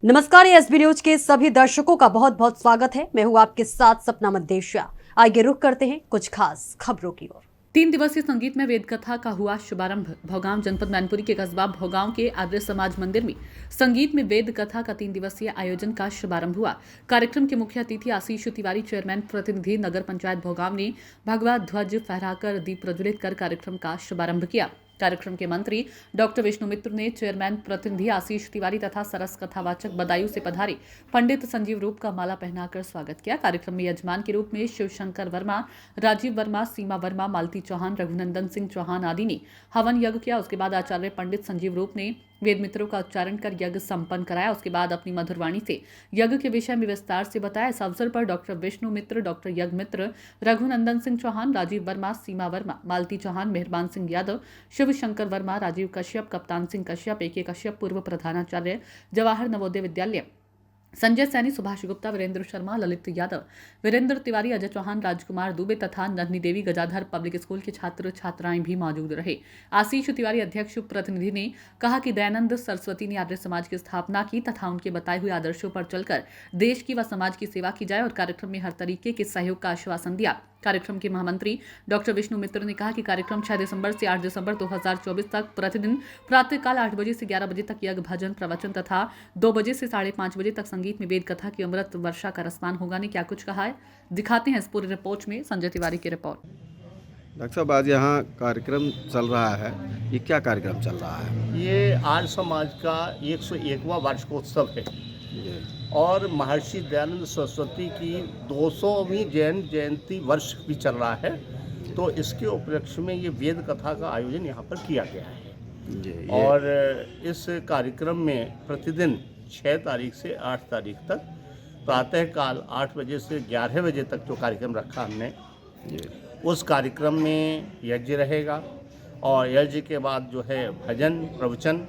नमस्कार, ये SB news के सभी दर्शकों का बहुत बहुत स्वागत है। मैं हूं आपके साथ सपना मद्देशिया। आइए रुक करते हैं कुछ खास खबरों की ओर। 3 दिवसीय संगीत में वेद कथा का हुआ शुभारंभ। भौगांव जनपद मैनपुरी के कस्बा भौगांव के आर्य समाज मंदिर में संगीत में वेद कथा का 3 दिवसीय आयोजन का शुभारंभ हुआ। कार्यक्रम के मुख्य अतिथि आशीष तिवारी, चेयरमैन प्रतिनिधि नगर पंचायत भौगांव ने भगवा ध्वज फहराकर दीप प्रज्वलित कर कार्यक्रम का शुभारंभ किया। कार्यक्रम के मंत्री डॉक्टर विष्णु मित्र ने चेयरमैन प्रतिनिधि आशीष तिवारी तथा सरस कथावाचक बदायूं से पधारे पंडित संजीव रूप का माला पहनाकर स्वागत किया। कार्यक्रम में यजमान के रूप में शिवशंकर वर्मा, राजीव वर्मा, सीमा वर्मा, मालती चौहान, रघुनंदन सिंह चौहान आदि ने हवन यज्ञ किया। उसके बाद आचार्य पंडित संजीव रूप ने वेद मित्रों का उच्चारण कर यज्ञ संपन्न कराया। उसके बाद अपनी मधुरवाणी से यज्ञ के विषय में विस्तार से बताया। इस अवसर पर डॉक्टर विष्णु मित्र, डॉक्टर यज्ञ मित्र, रघुनंदन सिंह चौहान, राजीव वर्मा, सीमा वर्मा, मालती चौहान, मेहरबान सिंह यादव, शिव शंकर वर्मा, राजीव कश्यप, कप्तान सिंह कश्यप, ए.के. कश्यप, पूर्व प्रधानाचार्य जवाहर नवोदय विद्यालय, संजय सैनी, सुभाष गुप्ता, वीरेंद्र शर्मा, ललित यादव, वीरेंद्र तिवारी, अजय चौहान, राजकुमार दुबे तथा नन्ही देवी गजाधर पब्लिक स्कूल के छात्र छात्राएं भी मौजूद रहे। आशीष तिवारी अध्यक्ष प्रतिनिधि ने कहा कि दयानंद सरस्वती ने आर्य समाज की स्थापना की तथा उनके बताए हुए आदर्शों पर चलकर देश की व समाज की सेवा की जाए और कार्यक्रम में हर तरीके के सहयोग का आश्वासन दिया। कार्यक्रम के महामंत्री डॉक्टर विष्णु मित्र ने कहा कि कार्यक्रम 6 दिसंबर से 8 दिसंबर 2024 तक प्रतिदिन प्रातःकाल 8 बजे से 11 बजे तक यज्ञ, भजन, प्रवचन तथा 2 बजे से 5:30 बजे तक संगीत में वेद कथा की अमृत वर्षा का रसपान होगा। ने क्या कुछ कहा है, दिखाते हैं इस पूरी रिपोर्ट में। संजय तिवारी की रिपोर्ट। डॉक्टर साहब, आज यहाँ कार्यक्रम चल रहा है, ये क्या कार्यक्रम चल रहा है? ये आर्य समाज का 101वां वार्षिकोत्सव है और महर्षि दयानंद सरस्वती की 200वीं जयंती वर्ष भी चल रहा है, तो इसके उपलक्ष्य में ये वेद कथा का आयोजन यहाँ पर किया गया है। और इस कार्यक्रम में प्रतिदिन 6 तारीख से 8 तारीख तक प्रातःकाल 8 बजे से 11 बजे तक जो कार्यक्रम रखा हमने, उस कार्यक्रम में यज्ञ रहेगा और यज्ञ के बाद जो है भजन, प्रवचन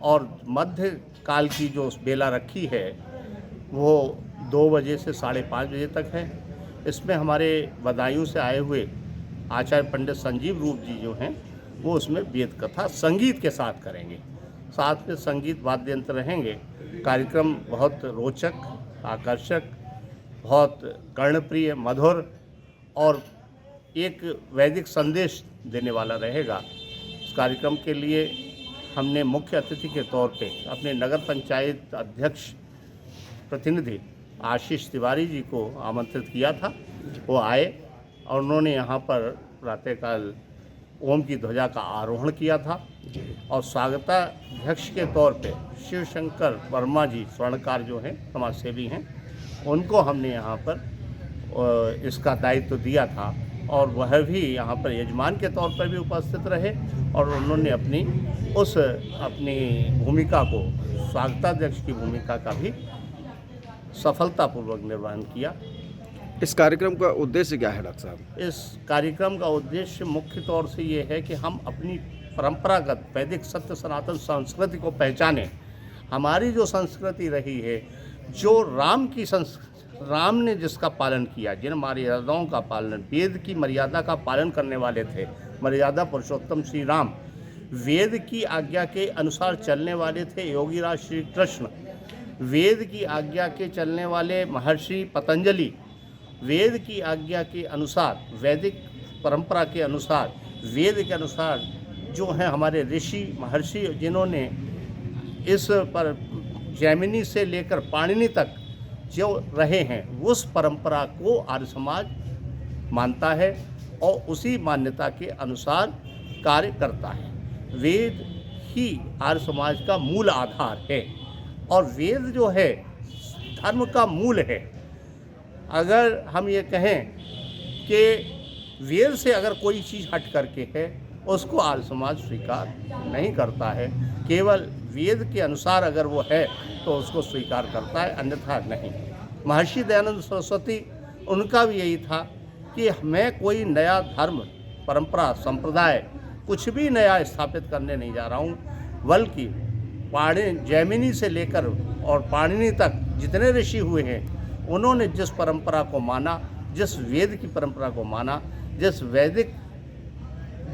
और मध्य काल की जो बेला रखी है वो 2 बजे से 5:30 बजे तक है। इसमें हमारे बदायूं से आए हुए आचार्य पंडित संजीव रूप जी जो हैं वो उसमें वेद कथा संगीत के साथ करेंगे। साथ में संगीत वाद्य यंत्र रहेंगे। कार्यक्रम बहुत रोचक, आकर्षक, बहुत कर्णप्रिय, मधुर और एक वैदिक संदेश देने वाला रहेगा। इस कार्यक्रम के लिए हमने मुख्य अतिथि के तौर पे अपने नगर पंचायत अध्यक्ष प्रतिनिधि आशीष तिवारी जी को आमंत्रित किया था। वो आए और उन्होंने यहाँ पर प्रातःकाल ओम की ध्वजा का आरोहण किया था और स्वागताध्यक्ष के तौर पे शिवशंकर वर्मा जी, स्वर्णकार जो हैं, समाज सेवी हैं, उनको हमने यहाँ पर इसका दायित्व दिया था और वह भी यहाँ पर यजमान के तौर पर भी उपस्थित रहे और उन्होंने अपनी भूमिका को, स्वागताध्यक्ष की भूमिका का भी सफलतापूर्वक निर्वहन किया। इस कार्यक्रम का उद्देश्य क्या है डॉक्टर साहब? इस कार्यक्रम का उद्देश्य मुख्य तौर से ये है कि हम अपनी परंपरागत वैदिक सत्य सनातन संस्कृति को पहचानें। हमारी जो संस्कृति रही है, जो राम ने जिसका पालन किया, जिन मर्यादाओं का पालन, वेद की मर्यादा का पालन करने वाले थे, मर्यादा पुरुषोत्तम श्री राम, वेद की आज्ञा के अनुसार चलने वाले थे योगीराज श्री कृष्ण, वेद की आज्ञा के चलने वाले महर्षि पतंजलि, वेद की आज्ञा के अनुसार, वैदिक परंपरा के अनुसार, वेद के अनुसार जो हैं हमारे ऋषि महर्षि, जिन्होंने इस पर जैमिनी से लेकर पाणिनि तक जो रहे हैं, उस परंपरा को आर्य समाज मानता है और उसी मान्यता के अनुसार कार्य करता है। वेद ही आर्य समाज का मूल आधार है और वेद जो है धर्म का मूल है। अगर हम ये कहें कि वेद से अगर कोई चीज़ हट करके है, उसको आर्य समाज स्वीकार नहीं करता है। केवल वेद के अनुसार अगर वो है तो उसको स्वीकार करता है, अन्यथा नहीं। महर्षि दयानंद सरस्वती, उनका भी यही था कि मैं कोई नया धर्म, परंपरा, संप्रदाय कुछ भी नया स्थापित करने नहीं जा रहा हूँ, बल्कि जैमिनी से लेकर और पाणिनि तक जितने ऋषि हुए हैं, उन्होंने जिस परंपरा को माना, जिस वेद की परंपरा को माना, जिस वैदिक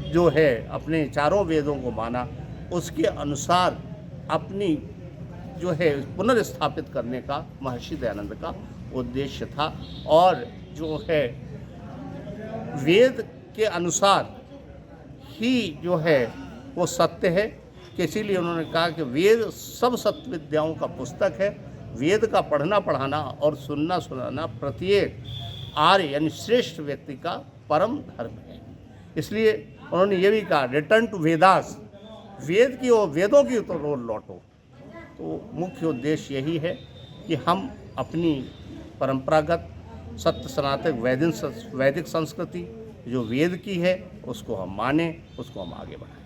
जो है अपने चारों वेदों को माना, उसके अनुसार अपनी जो है पुनर्स्थापित करने का महर्षि दयानंद का उद्देश्य था। और जो है वेद के अनुसार ही जो है वो सत्य है कि इसीलिए उन्होंने कहा कि वेद सब सत्य विद्याओं का पुस्तक है। वेद का पढ़ना पढ़ाना और सुनना सुनाना प्रत्येक आर्य यानी श्रेष्ठ व्यक्ति का परम धर्म है। इसलिए उन्होंने ये भी कहा रिटर्न टू वेदास, वेद की और वेदों की ओर लौटो। तो मुख्य उद्देश्य यही है कि हम अपनी परंपरागत सत्य सनातन वैदिक संस्कृति जो वेद की है उसको हम मानें, उसको हम आगे बढ़ाएं।